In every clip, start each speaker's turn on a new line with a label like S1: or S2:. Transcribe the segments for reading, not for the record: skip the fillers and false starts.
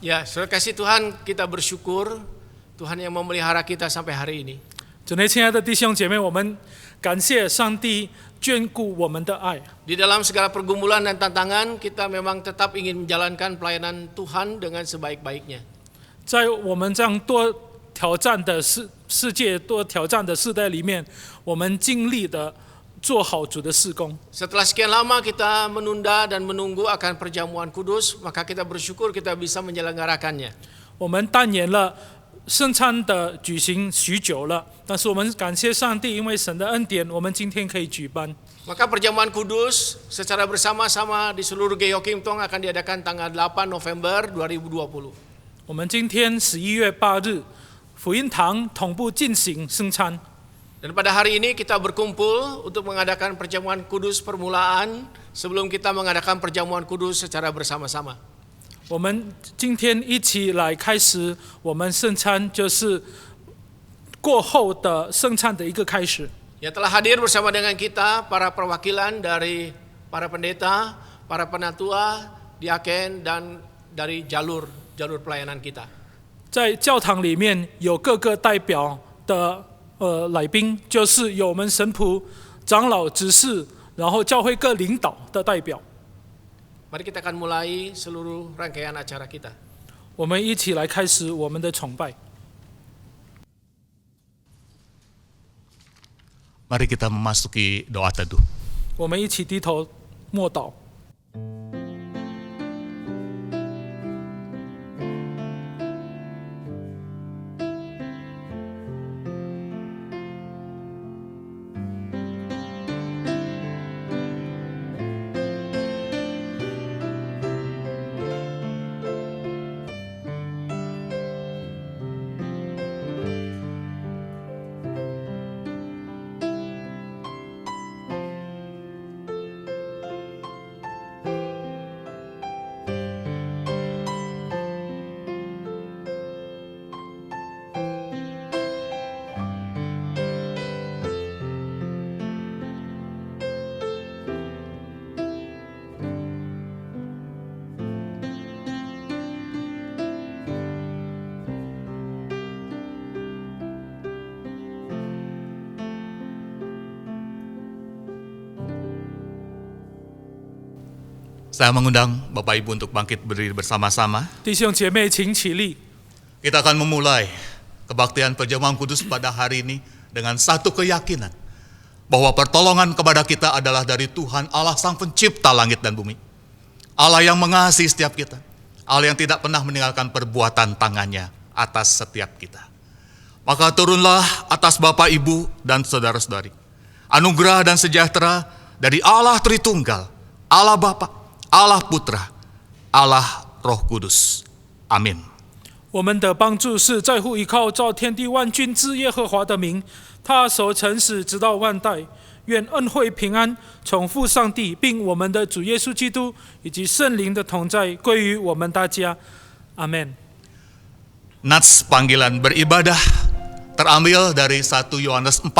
S1: Ya, saudara kasih Tuhan, kita bersyukur Tuhan yang memelihara kita sampai hari ini.
S2: 主内，亲爱的弟兄姐妹，我们感谢上帝眷顾我们的爱。
S1: Di dalam segala pergumulan dan tantangan, kita memang tetap ingin menjalankan pelayanan Tuhan dengan sebaik-baiknya.
S2: 在我们这样多挑战的世界、多挑战的世代里面，我们尽力的做好主的事工。
S1: Setelah sekian lama kita menunda dan menunggu akan perjamuan kudus, maka kita bersyukur kita bisa menyelenggarakannya.
S2: 我们淡延了圣餐的举行许久了，但是我们感谢上帝，因为神的恩典，我们今天可以举办。
S1: Maka perjamuan kudus secara bersama-sama di seluruh GEO Kim Tong akan diadakan tanggal 8 November 2020.
S2: 我们今天11月8日，福音堂同步进行圣餐。
S1: Dan pada hari ini kita berkumpul untuk mengadakan perjamuan kudus permulaan sebelum kita mengadakan perjamuan kudus secara bersama-sama.
S2: 我们今天一起来开始我们圣餐，就是过后的圣餐的一个开始。
S1: Ya, telah hadir bersama dengan kita para perwakilan dari para pendeta, para penatua, diaken, dan dari jalur pelayanan kita.
S2: 在教堂里面有各个代表的来宾，就是有我们神仆、长老、执事，然后教会各领导的代表。
S1: Mari kita akan mulai seluruh rangkaian acara kita.
S2: 我们一起来开始我们的崇拜。
S3: Mari kita memasuki doa teduh.
S2: 我们一起低头默祷。
S3: Saya mengundang Bapak Ibu untuk bangkit berdiri bersama-sama.
S2: 弟兄姐妹，请起立。
S3: Kita akan memulai kebaktian perjamuan kudus pada hari ini dengan satu keyakinan bahwa pertolongan kepada kita adalah dari Tuhan Allah Sang Pencipta langit dan bumi. Allah yang mengasihi setiap kita. Allah yang tidak pernah meninggalkan perbuatan tangannya atas setiap kita. Maka turunlah atas Bapak Ibu dan saudara-saudari anugerah dan sejahtera dari Allah Tritunggal, Allah Bapa, Allah Putra, Allah Roh Kudus. Amin.
S2: 我们的帮助是在乎依靠造天地万军之耶和华的名，他守诚实直到万代。愿恩惠平安从父上帝并我们的主耶稣基督以及圣灵的同在归于我们大家。阿门。
S3: Nats panggilan beribadah terambil dari 1 Yohanes 4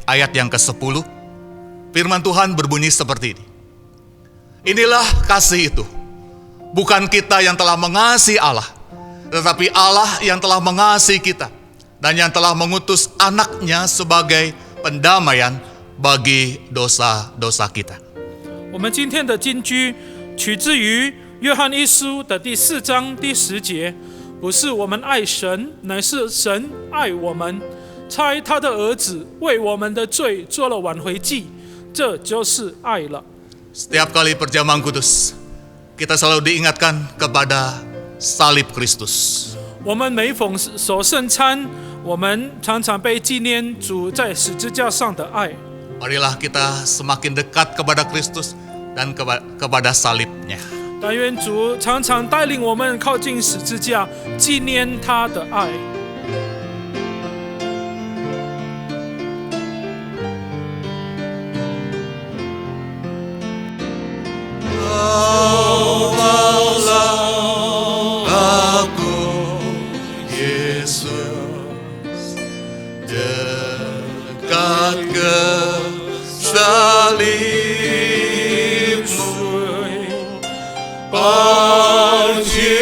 S3: ayat yang ke-10. Firman Tuhan berbunyi seperti ini. Inilah kasih itu. Bukan kita yang telah mengasihi Allah, tetapi Allah yang telah mengasihi kita dan yang telah mengutus anaknya sebagai pendamaian bagi dosa-dosa kita.
S2: 我们今天的金句取自于约翰一书的第4章第10节，不是我们爱神，乃是神爱我们，差他的儿子为我们的罪做了挽回祭，这就是爱了。
S3: Setiap kali perjamuan kudus, kita selalu diingatkan kepada salib Kristus.
S2: 我们每逢守圣餐，我们常常被纪念主在十字架上的爱。
S3: Marilah kita semakin dekat kepada Kristus dan kepada salibnya.
S2: 但愿主常常带领我们靠近十字架，纪念他的爱。
S3: Aku Yesus dekat ke salibmu, panji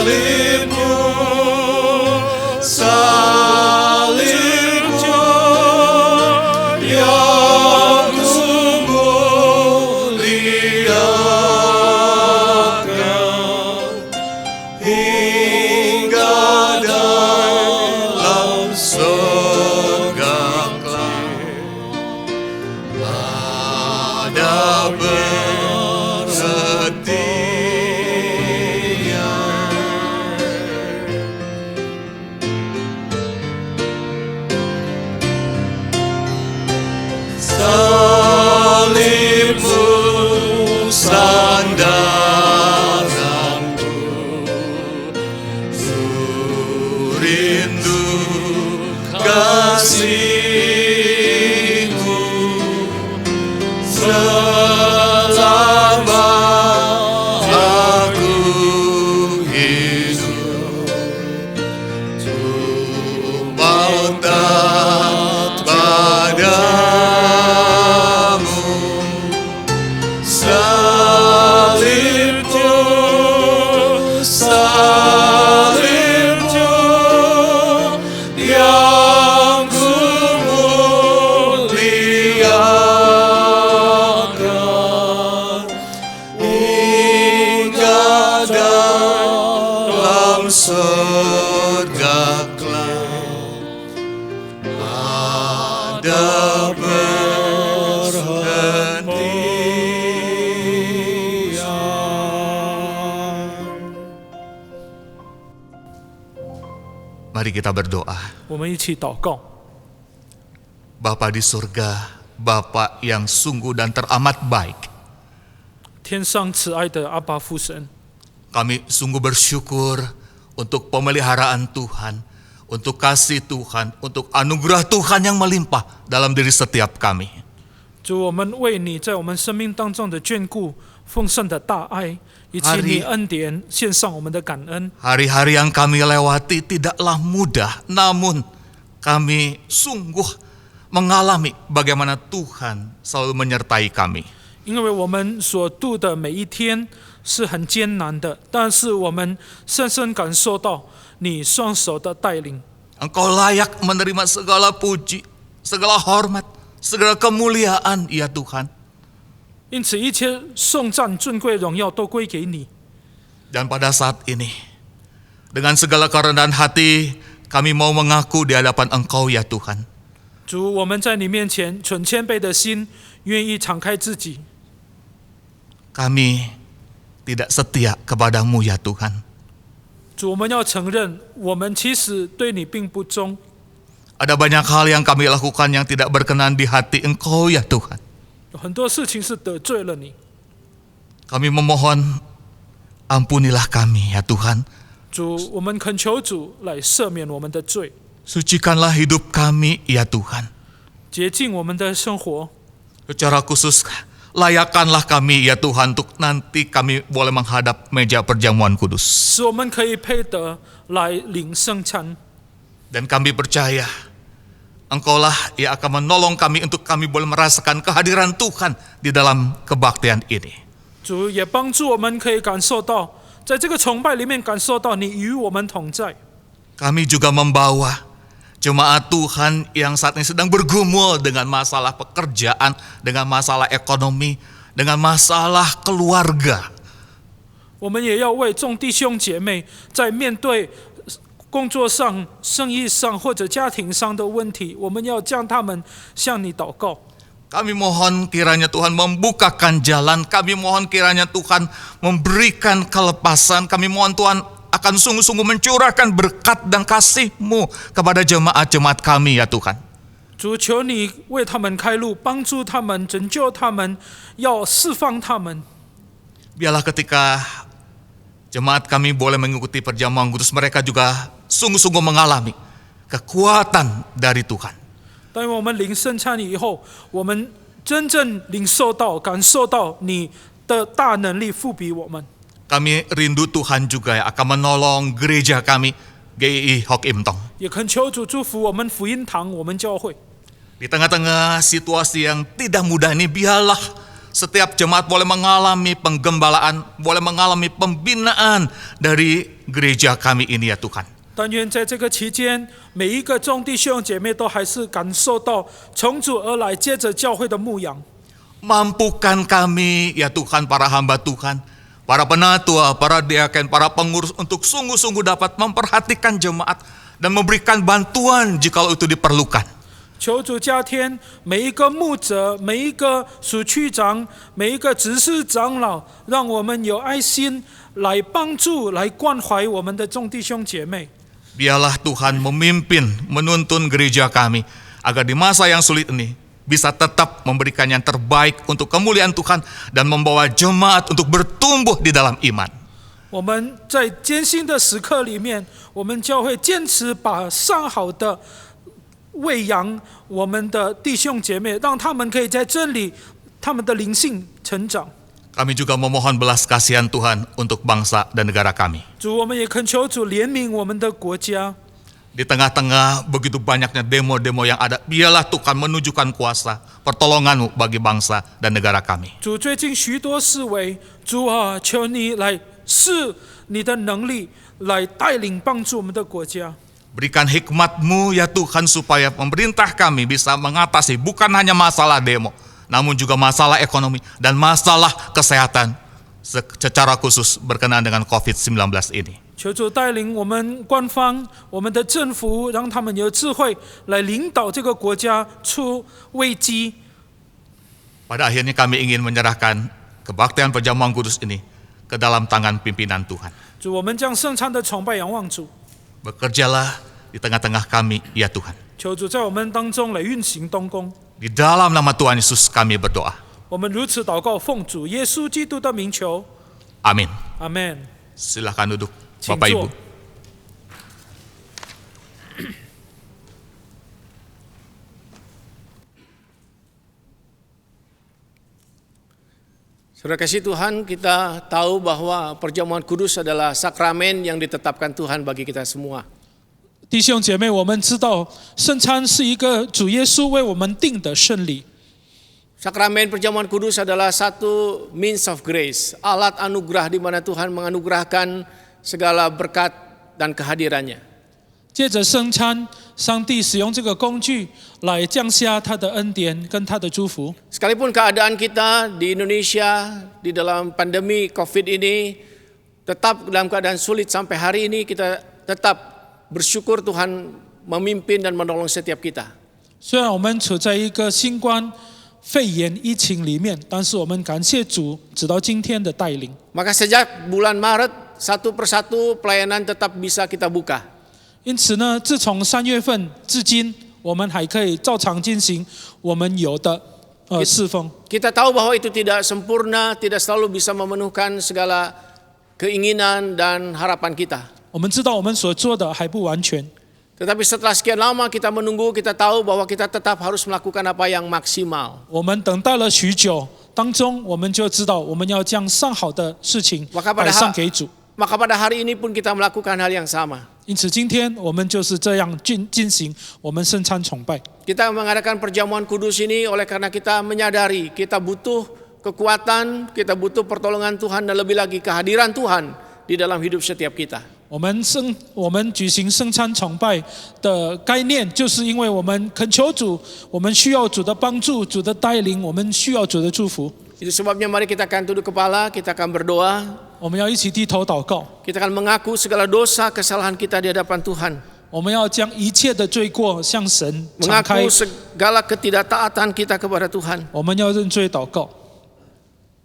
S3: salibmu, salibmu yang kumuliakan hingga dalam surga ada bersetia. Salibmu sandaranku, rindu kasihmu selama aku hidup. Cuma taat padamu. Salibmu, salibmu yang kumuliakan hingga dalam surga kelak ada perhentian. Mari kita berdoa.
S2: 我们一起祷告。
S3: Bapa di surga, Bapa yang sungguh dan teramat baik,
S2: 天上慈爱的阿爸父神，
S3: kami sungguh bersyukur untuk pemeliharaan Tuhan, untuk kasih Tuhan, untuk anugerah Tuhan yang melimpah dalam diri setiap kami.
S2: 主，我们为你在我们生命当中的眷顾、丰盛的大爱，以及
S3: Hari-
S2: 你恩典，献上我们的感恩。
S3: Hari-hari yang kami lewati tidaklah mudah, namun kami sungguh mengalami bagaimana Tuhan selalu menyertai kami.
S2: 因为我们所度的每一天是很艰难的，但是我们深深感受到你双手的带领。
S3: Engkau layak menerima segala puji, segala hormat, segala kemuliaan, ya Tuhan.
S2: 因此，一切颂赞、尊贵、荣耀都归给你。
S3: Dan pada saat ini, dengan segala kerendahan hati, kami mau mengaku di hadapan Engkau, ya Tuhan.
S2: 主，我们在你面前存谦卑的心，愿意敞开自己。
S3: Kami tidak setia kepadamu, ya Tuhan.
S2: 主，我们要承认，我们其实对你并不忠。
S3: Ada banyak hal yang kami lakukan yang tidak berkenan di hati Engkau, ya Tuhan.
S2: 有很多事情是得罪了你。
S3: Kami memohon, ampunilah kami, ya Tuhan.
S2: 主，我们恳求主来赦免我们的罪，
S3: Sucikanlah hidup kami, ya Tuhan.
S2: 洁净我们的生活。
S3: Secara khusus, layakkanlah kami, ya Tuhan, untuk nanti kami boleh menghadap meja perjamuan kudus.
S2: 使我们可以配得来领圣餐。
S3: Dan kami percaya, Engkaulah yang akan menolong kami untuk kami boleh merasakan kehadiran Tuhan di dalam kebaktian ini.
S2: 主也帮助我们可以感受到，在这个崇拜里面感受到你与我们同在。
S3: Kami juga membawa jemaat Tuhan yang saat ini sedang bergumul dengan masalah pekerjaan, dengan masalah ekonomi, dengan masalah keluarga.
S2: 我们也要为众弟兄姐妹在面对工作上、生意上或者家庭上的问题，我们要将他们向你祷告。
S3: Kami mohon kiranya Tuhan membukakan jalan, kami mohon kiranya Tuhan memberikan kelepasan, kami mohon Tuhan akan sungguh-sungguh mencurahkan berkat dan kasih-Mu kepada jemaat-jemaat kami, ya Tuhan.
S2: 主，求你为他们开路，帮助他们，拯救他们，要释放他们。
S3: Biarlah ketika jemaat kami boleh mengikuti perjamuan kudus, mereka juga sungguh-sungguh mengalami kekuatan dari Tuhan.
S2: 当我们领圣餐以后，我们真正领受到、感受到你的大能力赋比我们。
S3: Kami rindu Tuhan juga yang akan menolong gereja kami, GII Hock Im Tong.
S2: 也恳求主祝福我们福音堂、我们教会。
S3: Di tengah-tengah situasi yang tidak mudah ini, biarlah setiap jemaat boleh mengalami penggembalaan, boleh mengalami pembinaan dari gereja kami ini ya Tuhan.
S2: 但愿在这个期间，每一个众弟兄姐妹都还是感受到从主而来，接着教会的牧养。
S3: Mampukan kami ya Tuhan, para hamba Tuhan, para penatua, para diaken, para pengurus untuk sungguh-sungguh dapat memperhatikan jemaat dan memberikan bantuan jikalau itu diperlukan.
S2: 求主加添每一个牧者、每一个属区长、每一个执事长老，让我们有爱心来帮助、来关怀我们的众弟兄姐妹。
S3: Biarlah Tuhan memimpin, menuntun gereja kami agar di masa yang sulit ini bisa tetap memberikan yang terbaik untuk kemuliaan Tuhan dan membawa jemaat untuk bertumbuh di dalam iman.
S2: 我们在艰辛的时刻里面，我们教会坚持把上好的喂养我们的弟兄姐妹，让他们可以在真理、他们的灵性成长。
S3: Kami juga memohon belas kasihan Tuhan untuk bangsa dan negara kami.
S2: 主，我们也恳求主怜悯我们的国家。
S3: Di tengah-tengah begitu banyaknya demo-demo yang ada, biarlah Tuhan menunjukkan kuasa pertolongan-Mu bagi bangsa dan negara kami.
S2: 主，最近许多示威，主啊，求你来施你的能力，来带领帮助我们的国家。
S3: Berikan hikmat-Mu ya Tuhan supaya pemerintah kami bisa mengatasi bukan hanya masalah demo, namun juga masalah ekonomi dan masalah kesehatan secara khusus berkenaan dengan COVID-19 ini.
S2: 求主带领我们官方、我们的政府，让他们有智慧来领导这个国家出危机。
S3: Pada akhirnya kami ingin menyerahkan kebaktian perjamuan kudus ini ke dalam tangan pimpinan Tuhan.
S2: 主，我们将圣餐的崇拜仰望主，
S3: Bekerjalah di tengah-tengah kami ya Tuhan.
S2: 求主在我们当中来运行动工。
S3: Di dalam nama Tuhan Yesus kami berdoa.
S2: 我们如此祷告，奉主耶稣基督的名求，
S3: Amin.
S2: 阿门。
S3: Silakan duduk
S2: 请
S3: Bapak
S2: 坐
S3: Ibu.。
S1: Saudara kasih Tuhan, kita tahu bahwa perjamuan kudus adalah sakramen yang ditetapkan Tuhan bagi kita semua.
S2: 弟兄姐妹，我们知道圣餐是一个主耶稣为我们定的圣礼。
S1: Sakramen perjamuan kudus adalah satu means of grace, alat anugerah di mana Tuhan menganugerahkan segala berkat dan kehadirannya.
S2: 借着圣餐，上帝使用这个工具来降下他的恩典跟他的祝福。
S1: Sekalipun keadaan kita di Indonesia di dalam pandemi COVID ini tetap dalam keadaan sulit sampai hari ini, kita tetap bersyukur Tuhan memimpin dan menolong setiap kita.
S2: 虽然我们处在一个新冠肺炎疫情里面，但是我们感谢主，直到今天的带领。
S1: Maka sejak bulan Maret satu persatu pelayanan tetap bisa kita buka.
S2: 因此呢，自从3月份至今，我们还可以照常进行我们有的侍奉。
S1: Kita tahu bahwa itu tidak sempurna, tidak selalu bisa memenuhkan segala keinginan dan harapan kita.
S2: 我们知道我们所做的还不完全，
S1: Tetapi setelah sekian lama kita menunggu, kita tahu bahwa kita tetap harus melakukan apa yang maksimal.
S2: 我们等待了许久，当中我们就知道我们要将上好的事情摆上给主。
S1: Maka pada hari ini pun kita melakukan hal yang sama.
S2: 因此，今天我们就是这样进行我们圣餐崇拜。
S1: Kita mengadakan perjamuan kudus ini oleh karena kita menyadari kita butuh kekuatan, kita butuh pertolongan Tuhan dan lebih lagi kehadiran Tuhan di dalam hidup setiap kita.
S2: 我们举行圣餐崇拜的概念，就是因为我们恳求主，我们需要主的帮助、主的带领，我们需要主的祝福。
S1: Itu sebabnya mari kita akan tunduk kepala, kita akan berdoa.
S2: 我们要一起低头祷告，
S1: Kita akan mengaku segala dosa, kesalahan kita di hadapan Tuhan.
S2: 我们要将一切的罪过向神敞开
S1: Mengaku，segala ketidaktaatan kita kepada Tuhan.
S2: 我们要认罪祷告。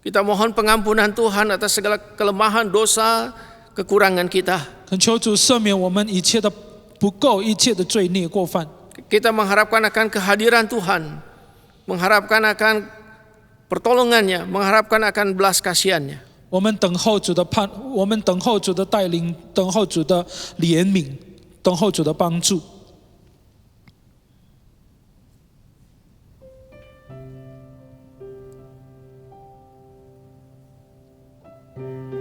S1: Kita mohon pengampunan Tuhan atas segala kelemahan, dosa, kekurangan kita.
S2: 恳求主赦免我们一切的不够、一切的罪孽过犯。
S1: Kita mengharapkan akan kehadiran Tuhan, mengharapkan akan pertolongannya, mengharapkan akan belas kasihannya.
S2: 我们等候主的我们等候主的带领，等候主的怜悯，等候主的帮助。
S1: Mari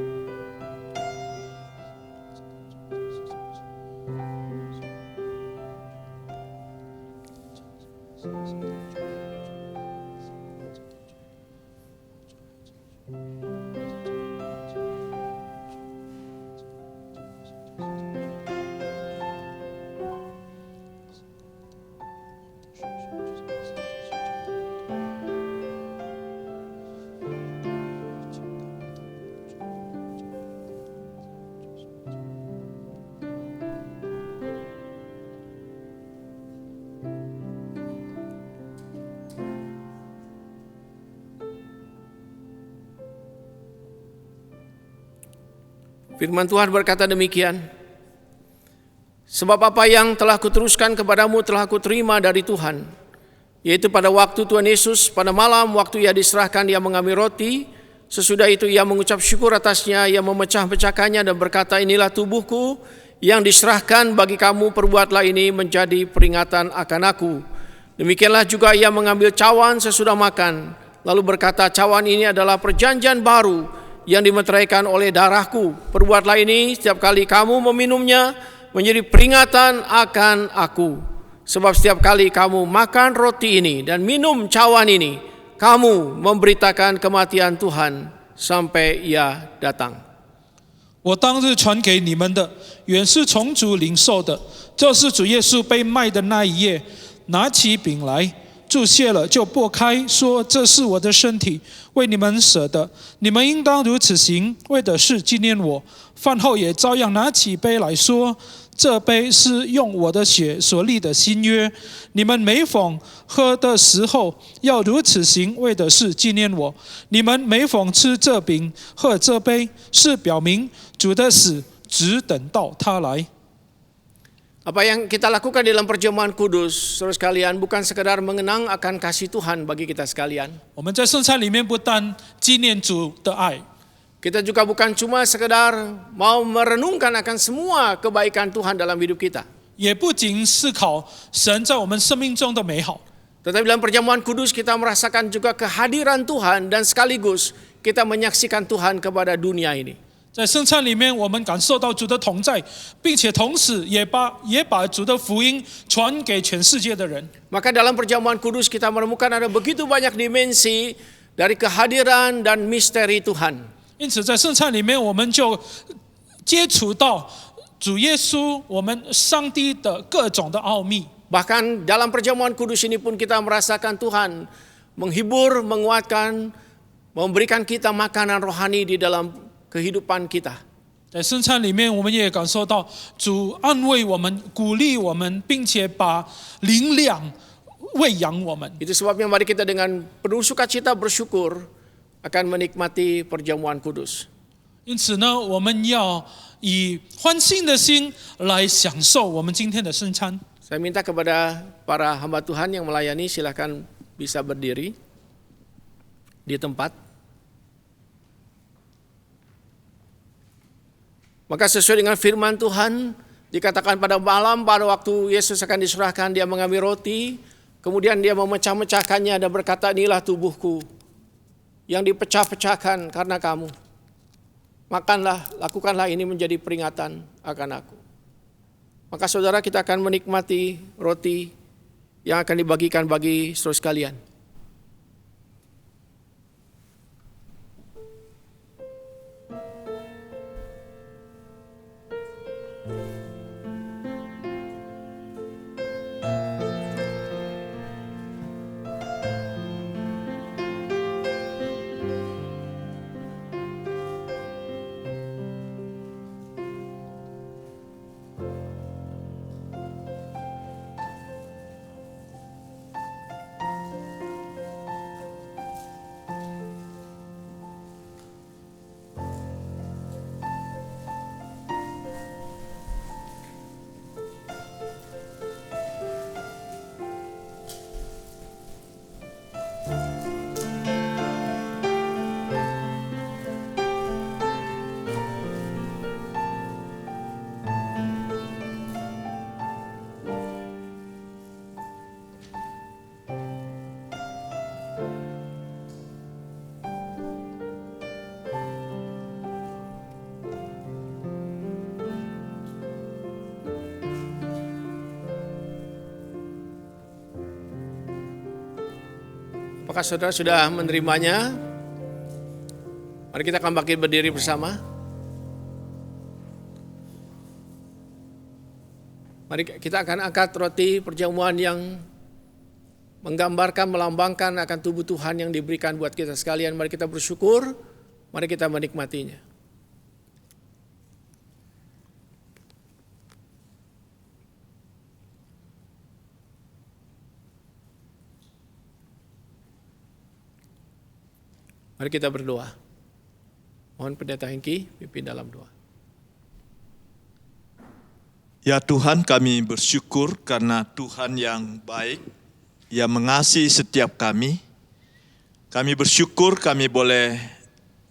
S1: Firman Tuhan berkata demikian, sebab apa yang telah kuteruskan kepadamu telah kuterima dari Tuhan, yaitu pada waktu Tuhan Yesus pada malam waktu ia diserahkan, ia mengambil roti, sesudah itu ia mengucap syukur atasnya, ia memecah-pecahkannya dan berkata, inilah tubuhku yang diserahkan bagi kamu, perbuatlah ini menjadi peringatan akan aku. Demikianlah juga ia mengambil cawan sesudah makan, lalu berkata, cawan ini adalah perjanjian baru yang dimeteraikan oleh darahku. Perbuatlah ini setiap kali kamu meminumnya menjadi peringatan akan aku. Sebab setiap kali kamu makan roti ini dan minum cawan ini, kamu memberitakan kematian Tuhan sampai ia datang.
S2: 我当日传给你们的，原是从主领受的，就是主耶稣被卖的那一夜，拿起饼来，祝谢了，就擘开，说：“这是我的身体，为你们舍的，你们应当如此行，为的是纪念我。”饭后也照样拿起杯来说：“这杯是用我的血所立的新约，你们每逢喝的时候要如此行，为的是纪念我。你们每逢吃这饼、喝这杯，是表明主的死，只等到他来。”
S1: Apa yang kita lakukan dalam perjamuan kudus, saudara sekalian, bukan sekedar mengenang akan kasih Tuhan bagi kita sekalian.
S2: 我们在圣餐里面不但纪念主的爱，
S1: Kita juga bukan cuma sekedar mau merenungkan akan semua kebaikan Tuhan dalam hidup kita.
S2: 也不仅思考神在我们生命中的美好，
S1: Tetapi dalam perjamuan kudus kita merasakan juga kehadiran Tuhan dan sekaligus kita menyaksikan Tuhan kepada dunia ini.
S2: 在圣餐里面，我们感受到主的同在，并且同时也把主的福音传给全世界的人。
S1: Maka dalam perjamuan kudus kita menemukan ada begitu banyak dimensi dari kehadiran dan misteri Tuhan.
S2: 因此，在圣餐里面，我们就接触到主耶稣，我们上帝的各种的奥秘。
S1: Bahkan dalam perjamuan kudus ini pun kita merasakan Tuhan menghibur, menguatkan, memberikan kita makanan rohani di dalam kehidupan kita.
S2: 在圣餐里面，我们也感受到主安慰我们、鼓励我们，并且把灵粮喂养我们。
S1: Itu sebabnya mari kita dengan penuh sukacita bersyukur akan menikmati perjamuan kudus.
S2: 因此呢，我们要以欢欣的心来享受我们今天的圣餐。
S1: Saya minta kepada para hamba Tuhan yang melayani, silakan bisa berdiri di tempat. Maka sesuai dengan firman Tuhan, dikatakan pada malam pada waktu Yesus akan diserahkan, dia mengambil roti, kemudian dia memecah-mecahkannya dan berkata, inilah tubuhku yang dipecah-pecahkan karena kamu. Makanlah, lakukanlah ini menjadi peringatan akan aku. Maka saudara, kita akan menikmati roti yang akan dibagikan bagi saudara sekalian. Apakah saudara sudah menerimanya? Mari kita akan bangkit berdiri bersama. Mari kita akan angkat roti perjamuan yang menggambarkan, melambangkan akan tubuh Tuhan yang diberikan buat kita sekalian. Mari kita bersyukur, mari kita menikmatinya. Mari kita berdoa. Mohon pendeta Hengki pimpin dalam doa.
S4: Ya Tuhan, kami bersyukur karena Tuhan yang baik, yang mengasihi setiap kami. Kami bersyukur kami boleh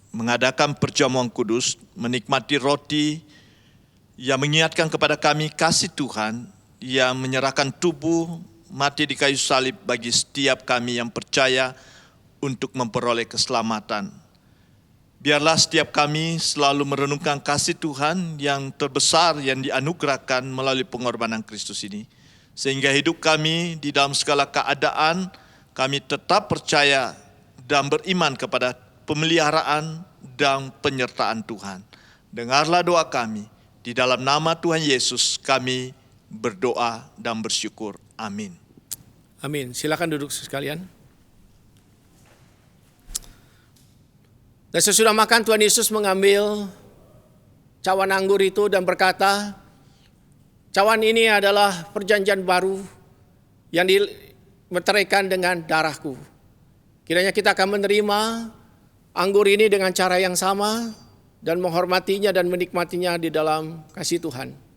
S4: mengadakan perjamuan kudus, menikmati roti yang mengingatkan kepada kami kasih Tuhan yang menyerahkan tubuh mati di kayu salib bagi setiap kami yang percaya untuk memperoleh keselamatan. Biarlah setiap kami selalu merenungkan kasih Tuhan yang terbesar yang dianugerahkan melalui pengorbanan Kristus ini. Sehingga hidup kami di dalam segala keadaan, kami tetap percaya dan beriman kepada pemeliharaan dan penyertaan Tuhan. Dengarlah doa kami, di dalam nama Tuhan Yesus kami berdoa dan bersyukur. Amin.
S1: Amin. Silakan duduk sekalian. Dan sesudah makan Tuhan Yesus mengambil cawan anggur itu dan berkata, cawan ini adalah perjanjian baru yang dimeteraikan dengan darahku. Kiranya kita akan menerima anggur ini dengan cara yang sama dan menghormatinya dan menikmatinya di dalam kasih Tuhan.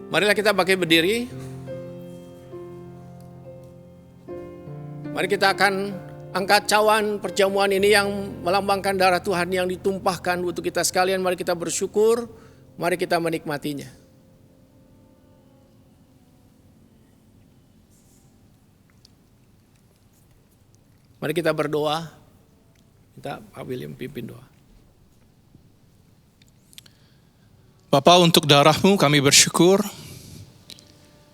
S1: Marilah kita pakai berdiri. Mari kita akan angkat cawan perjamuan ini yang melambangkan darah Tuhan yang ditumpahkan untuk kita sekalian. Mari kita bersyukur, mari kita menikmatinya. Mari kita berdoa. Minta Pak William pimpin doa.
S2: Bapa, untuk darah-Mu kami bersyukur,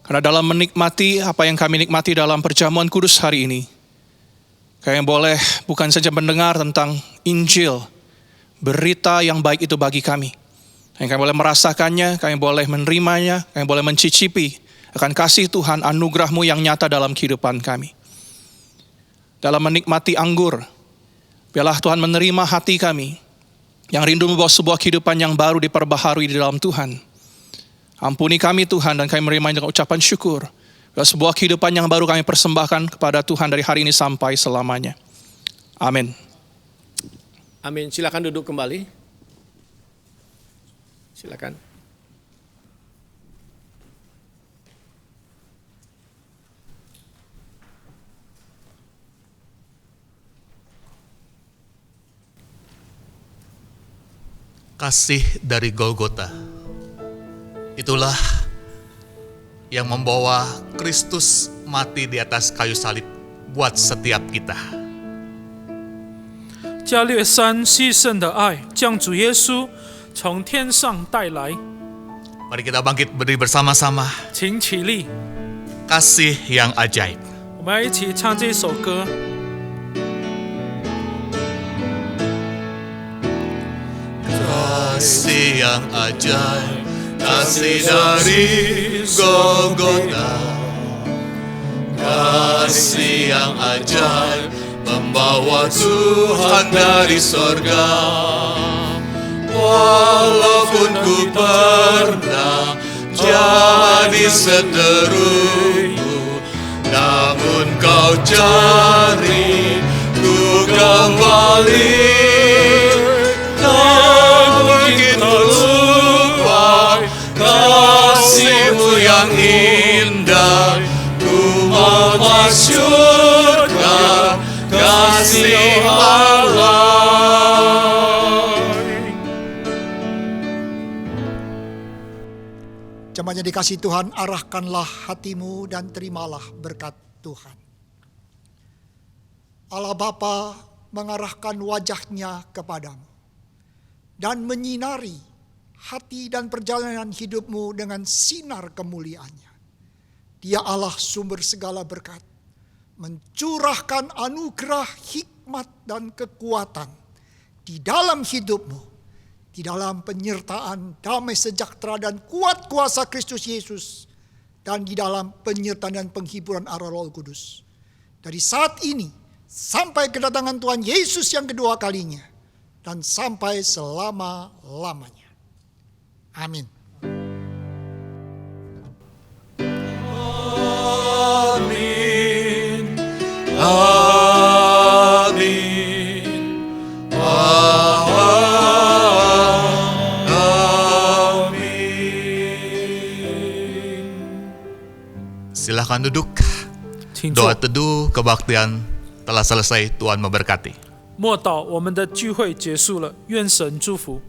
S2: karena dalam menikmati apa yang kami nikmati dalam perjamuan kudus hari ini, kami boleh bukan saja mendengar tentang Injil, berita yang baik itu bagi kami. Kami boleh merasakannya, kami boleh menerimanya, kami boleh mencicipi akan kasih Tuhan, anugerah-Mu yang nyata dalam kehidupan kami. Dalam menikmati anggur, biarlah Tuhan menerima hati kami, yang rindu membawa sebuah kehidupan yang baru diperbaharui di dalam Tuhan. Ampuni kami Tuhan, dan kami menerima dengan ucapan syukur. Sebuah kehidupan yang baru kami persembahkan kepada Tuhan dari hari ini sampai selamanya. Amin.
S1: Amin. Silakan duduk kembali. Silakan.
S3: Kasih dari Golgota, itulah yang membawa Kristus mati di atas kayu salib buat setiap kita.
S2: 加略山牺牲的爱，将主耶稣从天上带来。
S3: Mari kita bangkit berdiri bersama-sama.
S2: 请起立，
S3: Kasih yang ajaib.
S2: 我们来一起唱这首歌。
S3: Kasih yang ajaib, kasih dari Golgota. Kasih yang ajaib, membawa Tuhan dari sorga. Walaupun ku pernah jadi seterumu, namun kau cari ku kembali.
S2: balik dan kita lupa kasih-Mu yang indah. Ku mau surga kasih Allah.
S5: Jemaatnya dikasih Tuhan, arahkanlah hatimu dan terimalah berkat Tuhan. Allah Bapa mengarahkan wajahnya kepadamu dan menyinari hati dan perjalanan hidupmu dengan sinar kemuliaannya. Dia Allah sumber segala berkat, mencurahkan anugerah, hikmat dan kekuatan di dalam hidupmu, di dalam penyertaan damai sejahtera dan kuat kuasa Kristus Yesus, dan di dalam penyertaan dan penghiburan arah Roh Kudus. Dari saat ini sampai kedatangan Tuhan Yesus yang kedua kalinya, dan sampai selama-lamanya. Amin.
S2: Amin. Amin. Amin.
S3: Silahkan duduk.
S2: 请
S3: Doa
S2: 坐。
S3: teduh kebaktian telah selesai. Tuhan memberkati.
S2: 默祷，我们的聚会结束了，愿神祝福。